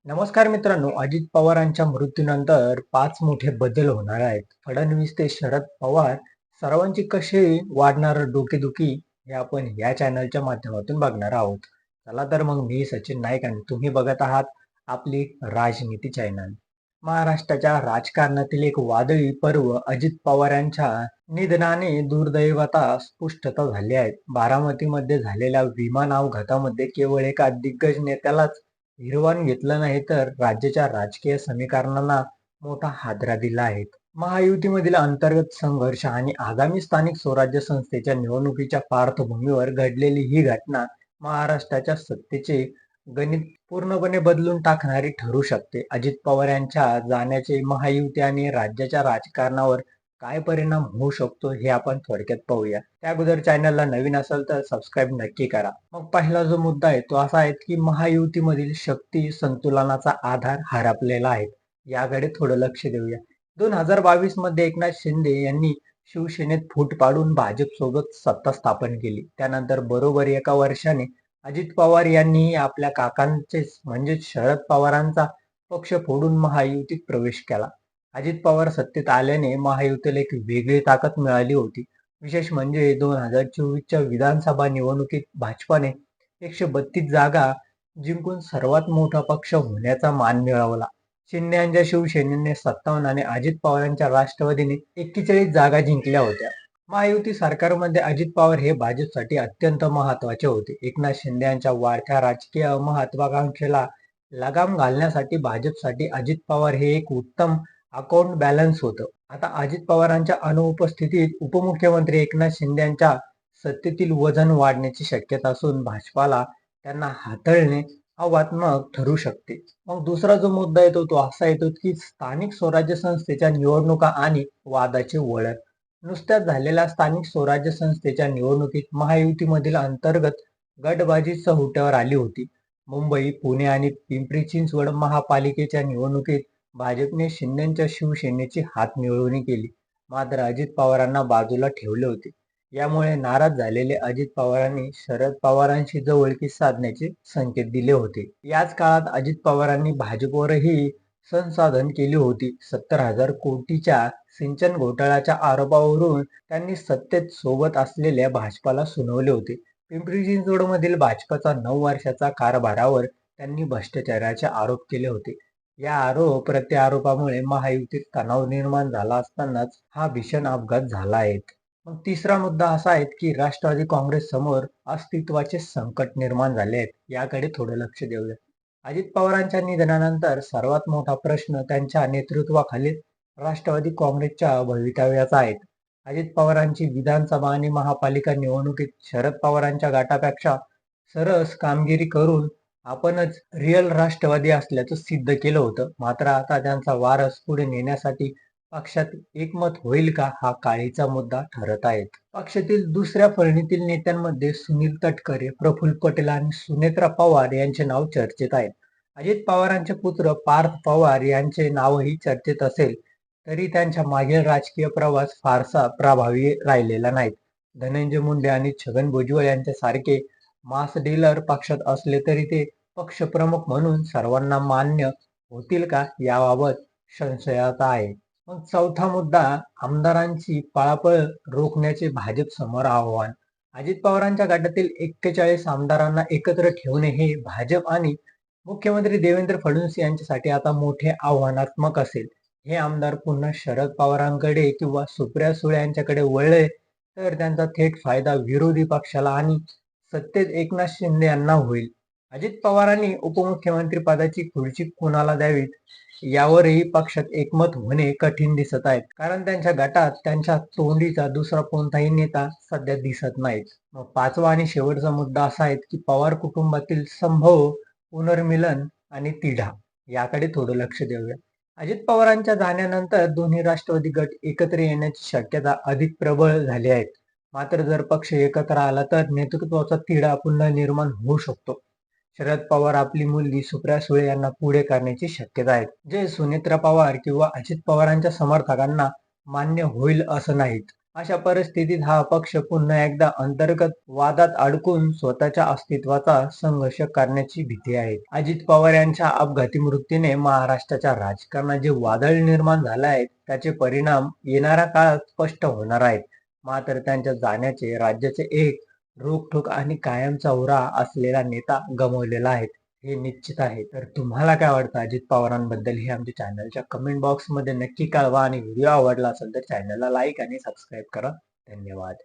नमस्कार मित्रांनो, अजित पवारांच्या मृत्यूनंतर 5 मोठे बदल होणार आहेत. फडणवीस ते शरद पवार सर्वांची कशी वाढणार डोकेदुखी हे आपण या चॅनलच्या माध्यमातून बघणार आहोत. चला तर मग मी सचिन नाईक आणि तुम्ही बघत आहात आपली राजनीती चॅनल. महाराष्ट्राच्या राजकारणातील एक वादळी पर्व अजित पवारांच्या निधनाने दुर्दैवता स्पष्टता झाली आहे. बारामतीमध्ये झालेल्या विमान अपघातामध्ये केवळ एका दिग्गज नेत्यालाच हिरवान घेतलं नाही तर राज्याच्या राजकीय समीकरणांना मोठा हादरा दिला आहे. महायुतीमधील अंतर्गत संघर्ष आणि आगामी स्थानिक स्वराज्य संस्थेच्या निवडणुकीच्या पार्श्वभूमीवर घडलेली ही घटना महाराष्ट्राच्या सत्तेचे गणित पूर्णपणे बदलून टाकणारी ठरू शकते. अजित पवार यांच्या जाण्याचे महायुती आणि राज्याच्या राजकारणावर काय परिणाम होऊ शकतो हे आपण थोडक्यात पाहूया. त्या अगोदर चॅनलला नवीन असेल तर सबस्क्राईब नक्की करा. मग पहिला जो मुद्दा आहे तो असा आहे की महायुतीमधील शक्ती संतुलनाचा आधार हरपलेला आहे. याकडे थोडं लक्ष देऊया. 2022 मध्ये एकनाथ शिंदे यांनी शिवसेनेत फूट पाडून भाजप सोबत सत्ता स्थापन केली. त्यानंतर बरोबर एका वर्षाने अजित पवार यांनी आपल्या काकांचे म्हणजे शरद पवारांचा पक्ष फोडून महायुतीत प्रवेश केला. अजित पवार सत्तेत आल्याने महायुतीला एक वेगळी ताकद मिळाली होती. विशेष म्हणजे 2024च्या विधानसभा निवडणुकीत भाजपाने 132 जागा जिंकून सर्वात मोठा पक्ष होण्याचा मान मिळवला. शिंदे यांच्या शिवसेनेने 57 आणि अजित पवारांच्या राष्ट्रवादीने 41 जागा जिंकल्या होत्या. महायुती सरकारमध्ये अजित पवार हे भाजपसाठी अत्यंत महत्वाचे होते. एकनाथ शिंदे यांच्या वाढत्या राजकीय महत्वाकांक्षेला लगाम घालण्यासाठी भाजपसाठी अजित पवार हे एक उत्तम अकाउंट बॅलन्स होतं. आता अजित पवारांच्या अनुपस्थितीत उपमुख्यमंत्री एकनाथ शिंदे यांच्या सत्तेतील वजन वाढण्याची शक्यता असून भाजपाला त्यांना हाताळणे आव्हानात्मक ठरू शकते. मग दुसरा जो मुद्दा येतो तो असा येतो की स्थानिक स्वराज्य संस्थेच्या निवडणुका आणि वादाचे वळण. नुकत्याच झालेल्या स्थानिक स्वराज्य संस्थेच्या निवडणुकीत महायुतीमधील अंतर्गत गटबाजी चव्हाट्यावर आली होती. मुंबई, पुणे आणि पिंपरी चिंचवड महापालिकेच्या निवडणुकीत भाजपने शिंदेच्या शिवसेनेची हातमिळवणी केली, मात्र अजित पवारांना बाजूला ठेवले होते. यामुळे नाराज झालेले अजित पवारांनी शरद पवारांशी जवळकी साधण्याचे संकेत दिले होते. याच काळात अजित पवारांनी भाजपवरही संसाधन केली होती. 70,000 कोटीच्या सिंचन घोटाळ्याच्या आरोपावरून त्यांनी सत्तेत सोबत असलेल्या भाजपाला सुनावले होते. पिंपरी चिंचवडमधील भाजपचा 9 वर्षाचा कारभारावर त्यांनी भ्रष्टाचाराचे आरोप केले होते. या आरोप प्रत्यारोपामुळे महायुतीत तणाव निर्माण झाला असतानाच हा भीषण अपघात झाला आहे. मग तिसरा मुद्दा असा आहे की राष्ट्रवादी काँग्रेस समोर अस्तित्वाचे संकट निर्माण झाले आहेत. याकडे थोडं लक्ष देऊया. अजित पवारांच्या निधनानंतर सर्वात मोठा प्रश्न त्यांच्या नेतृत्वाखाली राष्ट्रवादी काँग्रेसच्या भवितव्याचा आहे. अजित पवारांची विधानसभा आणि महापालिका निवडणुकीत शरद पवारांच्या गटापेक्षा सरस कामगिरी करून आपणच रिअल राष्ट्रवादी असल्याचं सिद्ध केलं होतं. मात्र आता त्यांचा वारस पुढे नेण्यासाठी पक्षात एकमत होईल का हा काळीचा मुद्दा ठरत आहे. पक्षातील दुसऱ्या फळीतील नेत्यांमध्ये सुनील तटकरे, प्रफुल्ल पटेल आणि सुनेत्रा पवार यांचे नाव चर्चेत आहेत. अजित पवारांचे पुत्र पार्थ पवार यांचे नावही चर्चेत असेल तरी त्यांच्या मागील राजकीय प्रवास फारसा प्रभावी राहिलेला नाही. धनंजय मुंडे आणि छगन भुजबळ यांच्यासारखे मास डीलर पक्षात असले तरी ते पक्षप्रमुख म्हणून सर्वांना मान्य होतील का याबाबत संशयता आहे. मग चौथा मुद्दा आमदारांची पळापळ रोखण्याचे भाजप समोर आव्हान. अजित पवारांच्या गटातील 41 आमदारांना एकत्र ठेवणे हे भाजप आणि मुख्यमंत्री देवेंद्र फडणवीस यांच्यासाठी आता मोठे आव्हानात्मक असेल. हे आमदार पुन्हा शरद पवारांकडे किंवा सुप्रिया सुळे यांच्याकडे वळले तर त्यांचा थेट फायदा विरोधी पक्षाला आणि सत्तेत एकनाथ शिंदे यांना होईल. अजित पवारांनी उपमुख्यमंत्री पदाची खुर्ची कोणाला द्यावी यावरही पक्षात एकमत होणे कठीण दिसत आहे. कारण त्यांच्या गटात त्यांच्या तोंडीचा दुसरा कोणताही नेता सध्या दिसत नाहीत. मग पाचवा आणि शेवटचा मुद्दा असा आहे की पवार कुटुंबातील संभव पुनर्मिलन आणि तिढा. याकडे थोडं लक्ष देऊया. अजित पवारांच्या जाण्यानंतर दोन्ही राष्ट्रवादी गट एकत्र येण्याची शक्यता अधिक प्रबळ झाली आहे. मात्र जर पक्ष एकत्र आला तर नेतृत्वाचा तिढा पुन्हा निर्माण होऊ शकतो. शरद पवार आपली मुलगी सुप्रिया सुळे यांना पुढे करण्याची शक्यता आहे, जे सुनेत्रा पवार किंवा अजित पवारांच्या समर्थकांना मान्य होईल असं नाहीत. अशा परिस्थितीत हा पक्ष पुन्हा एकदा अंतर्गत वादात अडकून स्वतःच्या अस्तित्वाचा संघर्ष करण्याची भीती आहे. अजित पवार यांच्या अपघाती मृत्यूने महाराष्ट्राच्या राजकारणात जे वादळ निर्माण झाले आहेत त्याचे परिणाम येणाऱ्या काळात स्पष्ट होणार आहेत. मात्र त्यांच्या जाण्याचे राज्याचे एक रोखठोक आणि कायमचा उरा असलेला नेता गमावलेला आहे हे निश्चित आहे. तर तुम्हाला काय वाटतं अजित पवारांबद्दल हे आमच्या चॅनलच्या कमेंट बॉक्समध्ये नक्की कळवा आणि व्हिडिओ आवडला असेल तर चॅनलला लाईक आणि सबस्क्राईब करा. धन्यवाद.